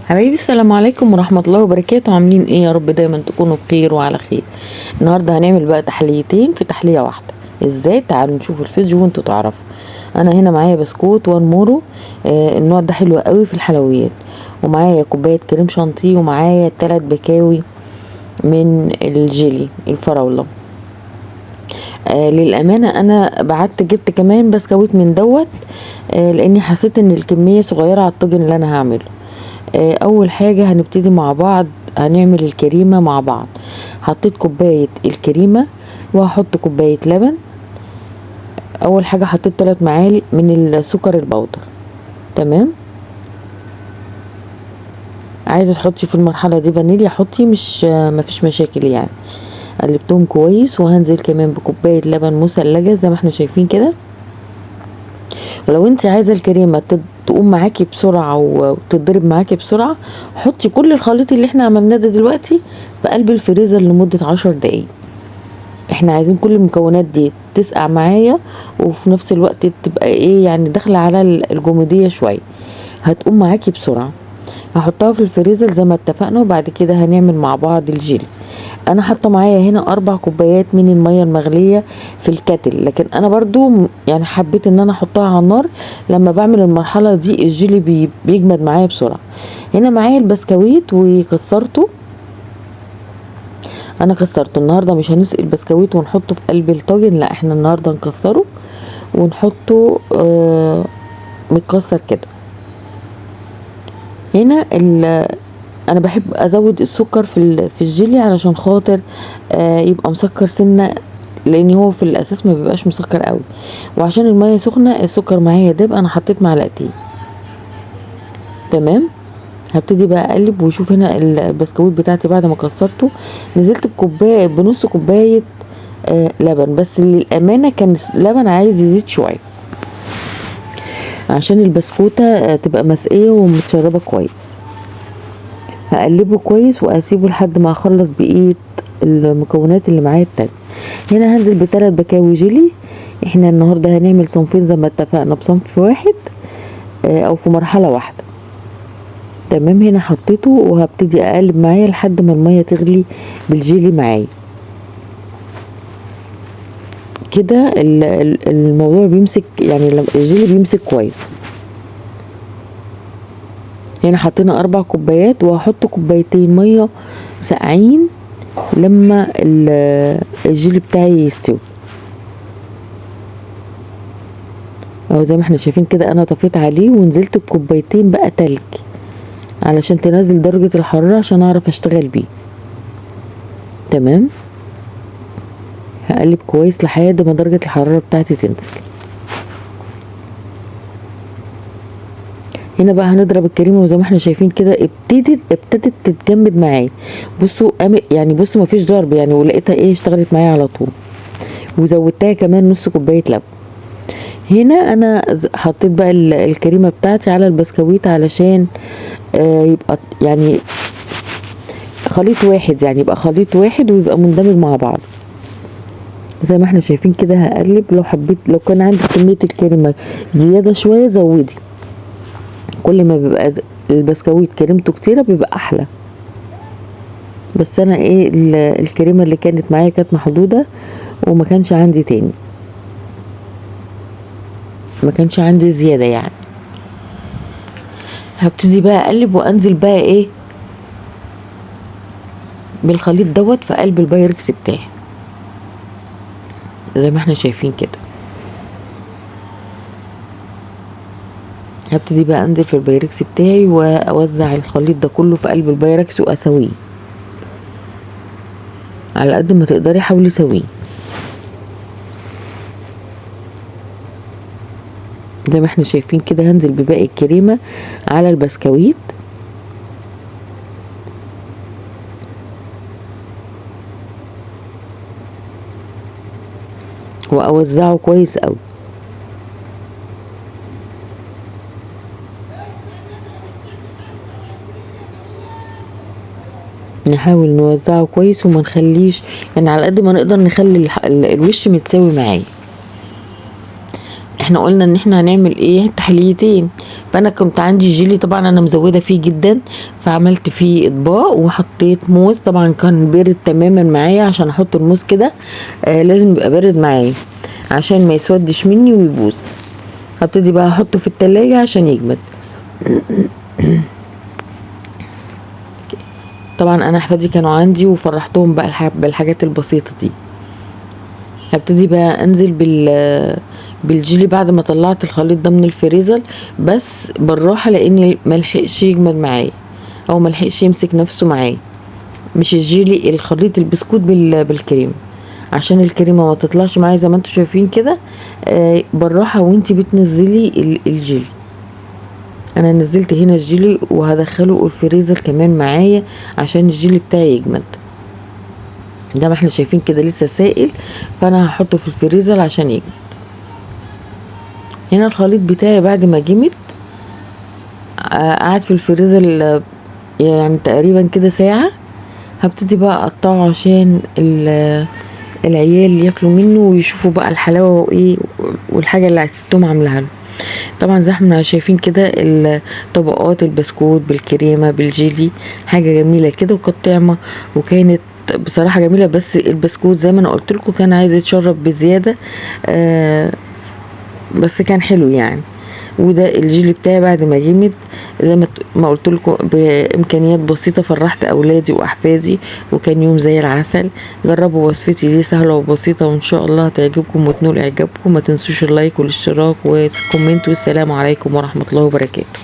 حبايبي، السلام عليكم ورحمة الله وبركاته. عاملين ايه؟ يا رب دايما تكونوا بخير وعلى خير. النهاردة هنعمل بقى تحليتين في تحلية واحدة. ازاي؟ تعالوا نشوف الفيديو وانتوا تعرفوا. انا هنا معايا بسكوت وان مورو. النوع ده حلو قوي في الحلويات. ومعايا كوباية كريم شانتيه، ومعايا 3 بكاوي من الجيلي الفراولة. للأمانة أنا بعت جبت كمان بسكويت من دوت. لأني حسيت إن الكمية صغيرة على الطاجن اللي أنا هعمله. اول حاجة هنبتدي مع بعض، هنعمل الكريمة مع بعض. حطيت كوباية الكريمة وهحط كوباية لبن. اول حاجة حطيت 3 معالق من السكر البودر. تمام. عايزة تحطي في المرحلة دي فانيليا حطي، مش مفيش مشاكل يعني. قلبتهم كويس، وهنزل كمان بكوباية لبن مثلجة زي ما احنا شايفين كده. ولو انت عايزة الكريمة تقوم معاكي بسرعة وتتضرب معاكي بسرعة، حطي كل الخليط اللي احنا عملناه ده دلوقتي في قلب الفريزر لمدة 10 دقايق. احنا عايزين كل المكونات دي تسقع معايا، وفي نفس الوقت تبقى ايه يعني داخلة على الجمودية شوية، هتقوم معاكي بسرعة. هحطها في الفريزر زي ما اتفقنا، وبعد كده هنعمل مع بعض الجيلي. انا حاطه معايا هنا 4 كوبايات من المية المغلية في الكاتل، لكن انا برضو يعني حبيت ان انا احطها على النار. لما بعمل المرحلة دي الجيلي بيجمد معايا بسرعة. هنا معايا البسكويت وكسرته. انا كسرته النهارده، مش هنسقي البسكويت ونحطه في قلب الطاجن، لا احنا النهارده نكسره ونحطه متكسر كده. هنا انا بحب ازود السكر في الجيلي علشان خاطر يبقى مسكر سنه، لان هو في الاساس ما بيبقاش مسكر قوي. وعشان الميه سخنه السكر معايا داب، انا حطيت معلقتين. تمام. هبتدي بقى اقلب وشوف هنا البسكويت بتاعتي بعد ما كسرته نزلت بكوبايه بنص كوبايه لبن. بس للامانه كان اللبن عايز يزيد شويه عشان البسكوته تبقى مسقيه ومتشربه كويس. هقلبه كويس واسيبه لحد ما اخلص بقيه المكونات اللي معايا التانية. هنا هنزل ب3 بكاوي جيلي. احنا النهارده هنعمل صنفين زي ما اتفقنا، بصنف واحد او في مرحله واحده. تمام. هنا حطيته وهبتدي اقلب معايا لحد ما الميه تغلي بالجيلي معايا كده. الموضوع بيمسك يعني، الجيلي بيمسك كويس. هنا حطينا 4 كوبايات، وهحط كوبايتين ميه ساقعين لما الجيلي بتاعي يستوي. اهو زي ما احنا شايفين كده، انا طفيت عليه ونزلت بكوبايتين بقى تلج علشان تنزل درجة الحرارة عشان اعرف اشتغل بيه. تمام. هقلب كويس لحد ما درجة الحرارة بتاعتي تنزل. هنا بقى هنضرب الكريمه، وزي ما احنا شايفين كده ابتدت تتجمد معايا. بصوا يعني بصوا مفيش ضرب يعني، ولقيتها ايه اشتغلت معايا على طول. وزودتها كمان نص كوبايه لبن. هنا انا حطيت بقى الكريمه بتاعتي على البسكويت علشان يبقى يعني خليط واحد، يعني يبقى خليط واحد ويبقى مندمج مع بعض. زي ما احنا شايفين كده هقلب. لو حبيت، لو كان عندك كميه الكريمه زياده شويه زودي. كل ما بيبقى البسكويت كريمته كتيره بيبقى احلى. بس انا ايه الكريمه اللي كانت معايا كانت محدوده، وما كانش عندي تاني، ما كانش عندي زياده يعني. هبتدي بقى اقلب وانزل بقى ايه بالخليط دوت في قلب البايركس بتاعي زي ما احنا شايفين كده. هبتدي بقى انزل في البايركس بتاعي واوزع الخليط ده كله في قلب البايركس واسويه على قد ما تقدري. حاولي سويه زي ما احنا شايفين كده. هنزل بباقي الكريمه على البسكويت واوزعه كويس قوي. نحاول نوزعه كويس وما نخليش يعني، على قد ما نقدر نخلي الوش متساوي معايا. احنا قلنا ان احنا هنعمل ايه تحليتين، فانا كنت عندي جيلي طبعا انا مزوده فيه جدا، فعملت فيه اطباق وحطيت موز. طبعا كان بارد تماما معايا، عشان احط الموز كده لازم يبقى بارد معايا عشان ما يسودش مني ويبوظ. هبتدي بقى احطه في التلاجة عشان يجمد. طبعا انا احفادي كانوا عندي وفرحتهم بقى بالحاجات البسيطه دي. هبتدي بقى انزل بالجيلي بعد ما طلعت الخليط ده من الفريزر، بس بالراحه لاني ملحقش يجمد معايا او ملحقش يمسك نفسه معايا. مش الجيلي، الخليط البسكوت بالكريمه، عشان الكريمه ما تطلعش معايا زي ما انتم شايفين كده. بالراحه وانتي بتنزلي الجيلي. انا نزلت هنا الجيلي وهدخله الفريزر كمان معايا عشان الجيلي بتاعي يجمد. ده ما احنا شايفين كده لسه سائل، فانا هحطه في الفريزر عشان يجمد. هنا الخليط بتاعي بعد ما جمد قعد في الفريزر يعني تقريبا كده ساعة. هبتدي بقى اقطعه عشان العيال ياكلوا منه ويشوفوا بقى الحلاوة وايه والحاجة اللي ستهم عاملاها له. طبعا زي ما احنا شايفين كده طبقات البسكوت بالكريمة بالجيلي، حاجة جميلة كده وكانت طعمة وكانت بصراحة جميلة. بس البسكوت زي ما انا قلت لكم كان عايز يتشرب بزيادة، بس كان حلو يعني. وده الجيلي بتاعي بعد ما جمد زي ما قلت لكم بامكانيات بسيطه فرحت اولادي واحفادي، وكان يوم زي العسل. جربوا وصفتي دي سهله وبسيطه وان شاء الله هتعجبكم وتنول اعجابكم. ما تنسوش اللايك والاشتراك والكومنت، والسلام عليكم ورحمه الله وبركاته.